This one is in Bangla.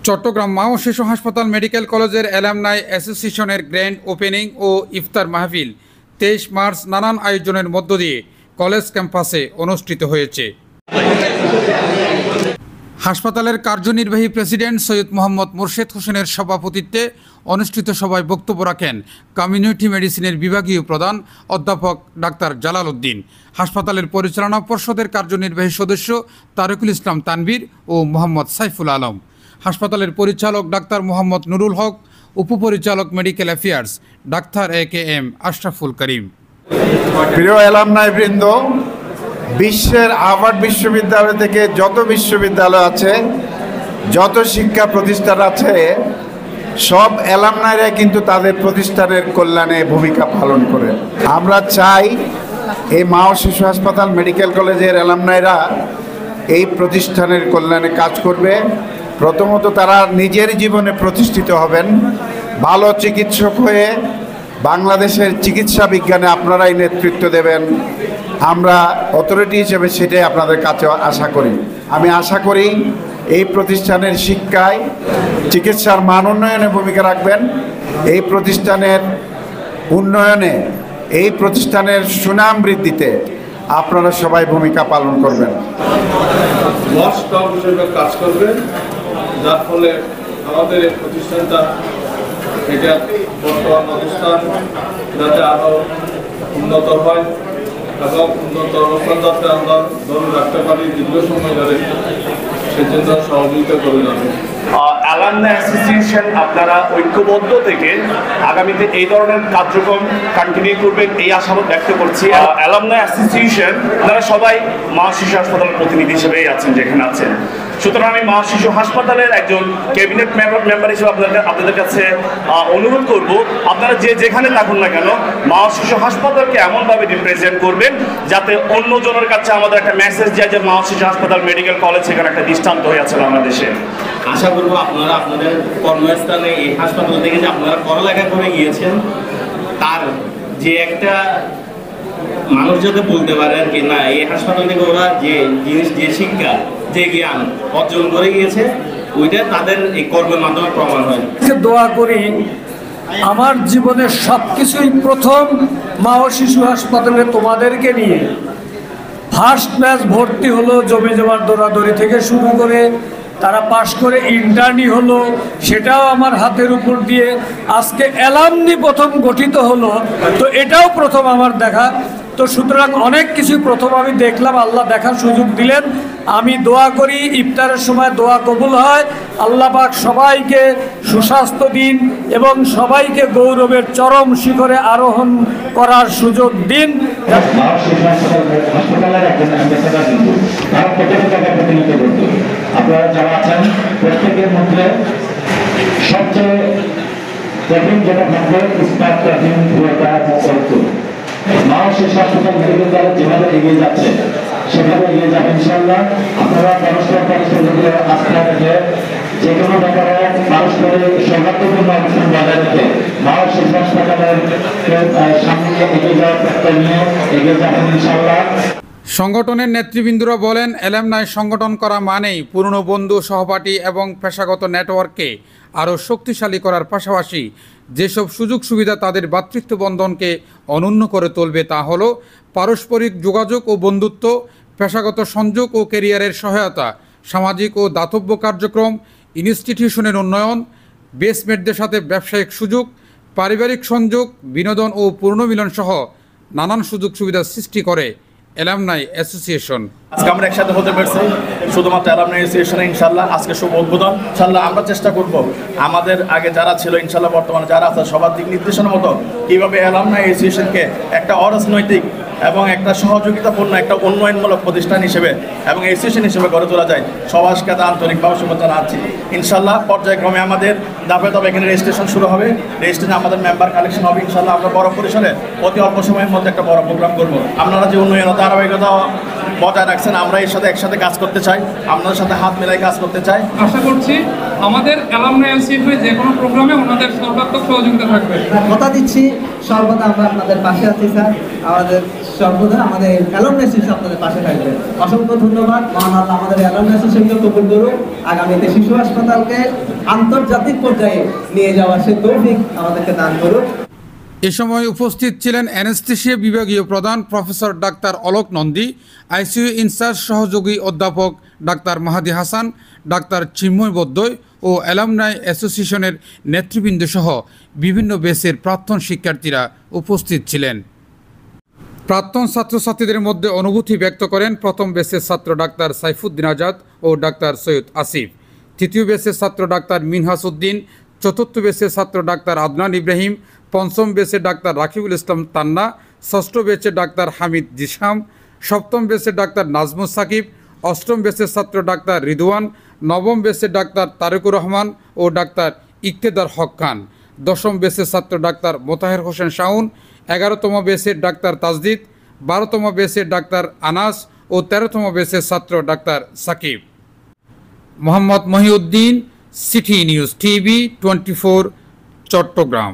চট্টগ্রাম মা ও শিশু হাসপাতাল মেডিকেল কলেজের অ্যালামনাই অ্যাসোসিয়েশনের গ্র্যান্ড ওপেনিং ও ইফতার মাহফিল 23 মার্চ নানান আয়োজনের মধ্য দিয়ে কলেজ ক্যাম্পাসে অনুষ্ঠিত হয়েছে। হাসপাতালের কার্যনির্বাহী প্রেসিডেন্ট সৈয়দ মোহাম্মদ মোর্শেদ হোসেনের সভাপতিত্বে অনুষ্ঠিত সভায় বক্তব্য রাখেন কমিউনিটি মেডিসিনের বিভাগীয় প্রধান অধ্যাপক ডাক্তার জালাল উদ্দিন, হাসপাতালের পরিচালনা পর্ষদের কার্যনির্বাহী সদস্য তারিকুল ইসলাম তানভীর ও মোহাম্মদ সাইফুল আলম, হাসপাতালের পরিচালক ডাক্তার মোহাম্মদ নুরুল হক, উপপরিচালক medical affairs doctor AKM Ashraful Karim. প্রিয় অ্যালামনাই বৃন্দ, বিশ্বের হার্ভার্ড বিশ্ববিদ্যালয় থেকে যত বিশ্ববিদ্যালয় আছে, যত শিক্ষা প্রতিষ্ঠান আছে, সব অ্যালামনাইরা কিন্তু তাদের প্রতিষ্ঠানের কল্যাণে ভূমিকা পালন করে। আমরা চাই এই মা ও শিশু হাসপাতাল মেডিকেল কলেজের অ্যালামনাইরা এই প্রতিষ্ঠানের কল্যাণে কাজ করবে। প্রথমত তারা নিজের জীবনে প্রতিষ্ঠিত হবেন, ভালো চিকিৎসক হয়ে বাংলাদেশের চিকিৎসা বিজ্ঞানে আপনারাই নেতৃত্ব দেবেন। আমরা অথরিটি হিসেবে সেটাই আপনাদের কাছে আশা করি। আমি আশা করি এই প্রতিষ্ঠানের শিক্ষায় চিকিৎসার মান উন্নয়নে ভূমিকা রাখবেন, এই প্রতিষ্ঠানের উন্নয়নে, এই প্রতিষ্ঠানের সুনাম বৃদ্ধিতে আপনারা সবাই ভূমিকা পালন করবেন। কাজ করবেন, যার ফলে আমাদের এই প্রতিষ্ঠানটা এটা বর্তমান অবস্থান যাতে আরও উন্নত হয় এবং উন্নত অবস্থান যাতে আমরা ধরে রাখতে পারি দীর্ঘ সময় ধরে, সেজন্য সহযোগিতা করে যাবে। অ্যালামনাই অ্যাসোসিয়েশন আপনারা ঐক্যবদ্ধ থেকে আগামীতে এই ধরনের কার্যক্রম কন্টিনিউ করবেন এই আশাবাদ ব্যক্ত করছি। অ্যালামনাই অ্যাসোসিয়েশন আপনারা সবাই মা শিশু হাসপাতালের প্রতিনিধি হিসেবেই আছেন যেখানে আছেন, সুতরাং আমি মা শিশু হাসপাতালের একজন ক্যাবিনেট মেম্বার হিসেবে আপনাদের কাছে অনুরোধ করব, আপনারা যেখানে থাকুন না কেন মা শিশু হাসপাতালকে এমনভাবে রিপ্রেজেন্ট করবেন যাতে অন্য জনের কাছে আমাদের একটা মেসেজ যায় যে মা শিশু হাসপাতাল মেডিকেল কলেজ এখানে একটা দৃষ্টান্ত হয়ে আছে বাংলাদেশে। আশা করবো আপনারা আপনাদের কর্মস্থানে এই হাসপাতাল থেকে যে আপনারা পড়ালেখা করে গিয়েছেন তার যে একটা মানুষ যাতে বলতে পারে আর কি, না এই হাসপাতাল থেকে ওরা যে জিনিস, যে শিক্ষা, যে জ্ঞান অর্জন করে গিয়েছে ওইটা তাদের এই কর্মের মাধ্যমে প্রমাণ হয়। দোয়া করি আমার জীবনের সব কিছুই প্রথম মা ও শিশু হাসপাতালে তোমাদেরকে নিয়ে। ফার্স্ট ব্যাচ ভর্তি হলো, জমি জমার দৌড়াদৌড়ি থেকে শুরু করে তারা পাশ করে ইন্টার্নি হলো, সেটাও আমার হাতের উপর দিয়ে। আজকে অ্যালামনি প্রথম গঠিত হলো, তো এটাও প্রথম আমার দেখা। তো সুতরাং অনেক কিছু প্রথম আমি দেখলাম, আল্লাহ দেখার সুযোগ দিলেন। আমি দোয়া করি ইফতারের সময় দোয়া কবুল হয়, আল্লাহ পাক সবাইকে সুস্বাস্থ্য দিন এবং সবাইকে গৌরবের চরম শিখরে আরোহণ করার সুযোগ দিন। আপনারা যারা আছেন প্রত্যেকের মধ্যে সবচেয়ে কঠিন যেটা থাকবে ইস্পাত কঠিন মা ও শিশু হাসপাতাল মেডিকেল কলেজ যেভাবে এগিয়ে যাচ্ছে সেভাবে এগিয়ে যাবে ইনশাআল্লাহ। আপনারা পরস্পর আস্থা রেখে যে কোনো ব্যাপারে পারস্পরিক সৌহার্দ্যপূর্ণ অবস্থান বজায় রেখে মা ও শিশু হাসপাতালের সামনে এগিয়ে যাওয়ার প্রত্যয় নিয়ে এগিয়ে যাবেন ইনশাআল্লাহ। সংগঠনের নেতৃবৃন্দরা বলেন, অ্যালামনাই সংগঠন করা মানেই পুরনো বন্ধু, সহপাঠী এবং পেশাগত নেটওয়ার্ককে আরও শক্তিশালী করার পাশাপাশি যেসব সুযোগ সুবিধা তাদের ভ্রাতৃত্ব বন্ধনকে অনন্য করে তুলবে তা হলো পারস্পরিক যোগাযোগ ও বন্ধুত্ব, পেশাগত সংযোগ ও ক্যারিয়ারের সহায়তা, সামাজিক ও দাতব্য কার্যক্রম, ইনস্টিটিউশনের উন্নয়ন, বেসমেটদের সাথে ব্যবসায়িক সুযোগ, পারিবারিক সংযোগ, বিনোদন ও পুনর্মিলন সহ নানান সুযোগ সুবিধা সৃষ্টি করে অ্যালামনাই অ্যাসোসিয়েশন। আজকে আমরা একসাথে হতে পারছি শুধুমাত্র অ্যালামনাই অ্যাসোসিয়েশনে ইনশাল্লাহ আজকে শুভ উদ্বোধন। ইনশাল্লাহ আমরা চেষ্টা করব আমাদের আগে যারা ছিল, ইনশাল্লাহ বর্তমানে যারা আছে সবার দিক নির্দেশনা মতো কীভাবে অ্যালামনাই অ্যাসোসিয়েশনকে একটা অরাজনৈতিক এবং একটা সহযোগিতাপূর্ণ একটা উন্নয়নমূলক প্রতিষ্ঠান হিসেবে এবং অ্যাসোসিয়েশন হিসেবে গড়ে তোলা যায় সবার সাথে আন্তরিকভাবে শুভেচ্ছা জানাচ্ছি। ইনশাল্লাহ পর্যায়ক্রমে আমাদের ধাপে ধাপে এখানে রেজিস্ট্রেশন শুরু হবে, রেজিস্ট্রেশনে আমাদের মেম্বার কালেকশন হবে। ইনশাল্লাহ আমরা বড় পরিসরে অতি অল্প সময়ের মধ্যে একটা বড় প্রোগ্রাম করবো। আপনারা যে উন্নয়ন ধারাবাহিকতা বজায় রাখছেন। আমরা এর সাথে একসাথে কাজ করতে চাই, আপনাদের সাথে হাত মেলাই কাজ করতে চাই। আশা করছি আমাদের অ্যালামনাই এনসিএফ যে কোনো প্রোগ্রামে ওনাদের সর্বাত্মক সহযোগিতা থাকবে। কথা দিচ্ছি সর্বদা আমরা আপনাদের পাশে আছি স্যার, আমাদের সর্বদা আমাদের অ্যালামনাই এসোসিয়েশন আপনাদের পাশে থাকবে। অসংখ্য ধন্যবাদ। মহান আল্লাহ আমাদের অ্যালামনাই এসোসিয়েশনকে কবুল করুন, আগামীতে শিশু হাসপাতালকে আন্তর্জাতিক পর্যায়ে নিয়ে যাওয়ার সে তৌফিক আমাদেরকে দান করুন। এ সময় উপস্থিত ছিলেন অ্যানেস্থেশিয়া বিভাগীয় প্রধান প্রফেসর ডাক্তার অলোক নন্দী, আইসিইউ ইনচার্জ সহযোগী অধ্যাপক ডাক্তার মাহাদি হাসান, ডাক্তার চিন্ময় বদ্দই ও অ্যালামনাই অ্যাসোসিয়েশনের নেতৃবৃন্দ সহ বিভিন্ন ব্যাচের প্রাক্তন শিক্ষার্থীরা উপস্থিত ছিলেন। প্রাক্তন ছাত্রছাত্রীদের মধ্যে অনুভূতি ব্যক্ত করেন প্রথম ব্যাচের ছাত্র ডাক্তার সাইফুদ্দিন আজাদ ও ডাক্তার সৈয়দ আসিফ, তৃতীয় ব্যাচের ছাত্র ডাক্তার মিনহাস উদ্দিন, চতুর্থ ব্যাচের ছাত্র ডাক্তার আদনান ইব্রাহিম, পঞ্চম ব্যাচের ডাক্তার রাকিবুল ইসলাম তান্না, ষষ্ঠ ব্যাচের ডাক্তার হামিদ জিসাম, সপ্তম ব্যাচের ডাক্তার নাজমুস সাকিব, অষ্টম ব্যাচের ছাত্র ডাক্তার রিদওয়ান, নবম ব্যাচের ডাক্তার তারেকুর রহমান ও ডাক্তার ইকতেদার হক খান, দশম ব্যাচের ছাত্র ডাক্তার মোতাহের হোসেন শাওন, 11তম ব্যাচের ডাক্তার তাজদিদ, 12তম ব্যাচের ডাক্তার আনাস ও 13তম ব্যাচের ছাত্র ডাক্তার Sakib. Mohammad Mohiuddin, city news TV 24, Chittagong.